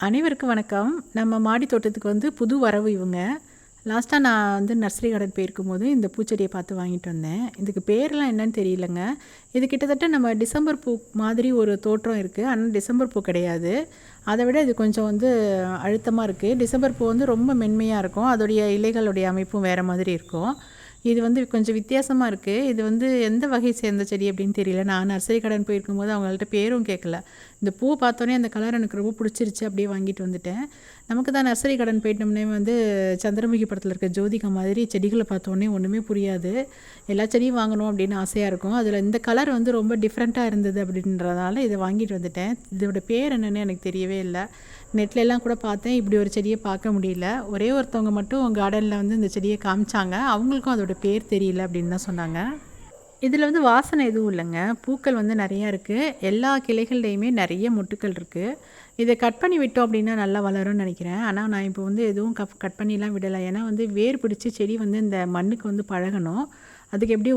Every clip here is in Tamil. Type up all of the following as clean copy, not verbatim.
அனைவருக்கும் வணக்கம். நம்ம மாடி தோட்டத்துக்கு வந்து புது வரவு இவங்க. லாஸ்ட்டாக நான் வந்து நர்சரி கார்டன் போயிருக்கும்போது இந்த பூச்செடியை பார்த்து வாங்கிட்டு வந்தேன். இதுக்கு பேர்லாம் என்னன்னு தெரியலங்க. இது கிட்டத்தட்ட நம்ம டிசம்பர் பூ மாதிரி ஒரு தோற்றம் இருக்குது. ஆனால் டிசம்பர் பூ கிடையாது. அதை விட இது கொஞ்சம் வந்து அழுத்தமாக இருக்குது. டிசம்பர் பூ வந்து ரொம்ப மென்மையாக இருக்கும். அதோடைய இலைகளுடைய அமைப்பும் வேறு மாதிரி இருக்கும். இது வந்து கொஞ்சம் வித்தியாசமாக இருக்குது. இது வந்து எந்த வகை சேர்ந்த செடி அப்படின்னு தெரியல. நான் நர்சரி கார்டன் போயிருக்கும்போது அவங்கள்ட்ட பேரும் கேட்கல. இந்த பூ பார்த்தோன்னே அந்த கலர் எனக்கு ரொம்ப பிடிச்சிருச்சு, அப்படியே வாங்கிட்டு வந்துட்டேன். நமக்கு தான் நர்சரி கார்டன் போயிட்டோம்னே வந்து சந்திரமுகி படத்தில் இருக்க ஜோதிகா மாதிரி செடிகளை பார்த்தோன்னே ஒன்றுமே புரியாது. எல்லா செடியும் வாங்கணும் அப்படின்னு ஆசையாக இருக்கும். அதில் இந்த கலர் வந்து ரொம்ப டிஃப்ரெண்ட்டாக இருந்தது அப்படின்றதால இதை வாங்கிட்டு வந்துட்டேன். இதோட பேர் என்னென்னு எனக்கு தெரியவே இல்லை. நெட்லெலாம் கூட பார்த்தேன், இப்படி ஒரு செடியை பார்க்க முடியல. ஒரே ஒருத்தவங்க மட்டும் கார்டனில் வந்து இந்த செடியை காமிச்சாங்க. அவங்களுக்கும் அதோட பேர் தெரியல அப்படின்னு தான் சொன்னாங்க. இதில் வந்து வாசனை எதுவும் இல்லைங்க. பூக்கள் வந்து நிறையா இருக்குது. எல்லா கிளைகள்லையுமே நிறைய மொட்டுக்கள் இருக்குது. இதை கட் பண்ணி விட்டோம் அப்படின்னா நல்லா வளரும்னு நினைக்கிறேன். ஆனால் நான் இப்போ வந்து எதுவும் கட் பண்ணிலாம் விடலை. ஏன்னா வந்து வேர் பிடிச்சி செடி வந்து இந்த மண்ணுக்கு வந்து பழகணும். அதுக்கு எப்படி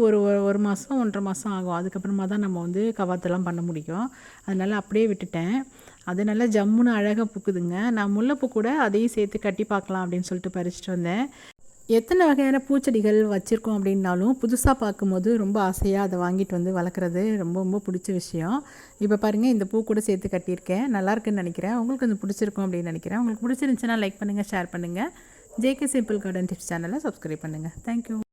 ஒரு மாதம் 1.5 மாதம் ஆகும். அதுக்கப்புறமா தான் நம்ம வந்து கவாத்தெல்லாம் பண்ண முடியும். அதனால் அப்படியே விட்டுட்டேன். அது நல்லா ஜம்முன்னு அழகாக பூக்குதுங்க. நான் முல்லைப்பூ கூட அதையும் சேர்த்து கட்டி பார்க்கலாம் அப்படின்னு சொல்லிட்டு பறிச்சிட்டு வந்தேன். எத்தனை வகையான பூச்செடிகள் வச்சுருக்கோம் அப்படின்னாலும் புதுசாக பார்க்கும்போது ரொம்ப ஆசையாக அதை வாங்கிட்டு வந்து வளர்க்குறது ரொம்ப ரொம்ப பிடிச்ச விஷயம். இப்போ பாருங்கள், இந்த பூ கூட சேர்த்து கட்டியிருக்கேன். நல்லாயிருக்குன்னு நினைக்கிறேன். உங்களுக்கு வந்து பிடிச்சிருக்கும் அப்படின்னு நினைக்கிறேன். உங்களுக்கு பிடிச்சிருந்துச்சுன்னா லைக் பண்ணுங்கள், ஷேர் பண்ணுங்கள். ஜேகே சிம்பிள் கார்டன் டிப்ஸ் சேனலை சப்ஸ்கிரைப் பண்ணுங்கள். தேங்க்யூ.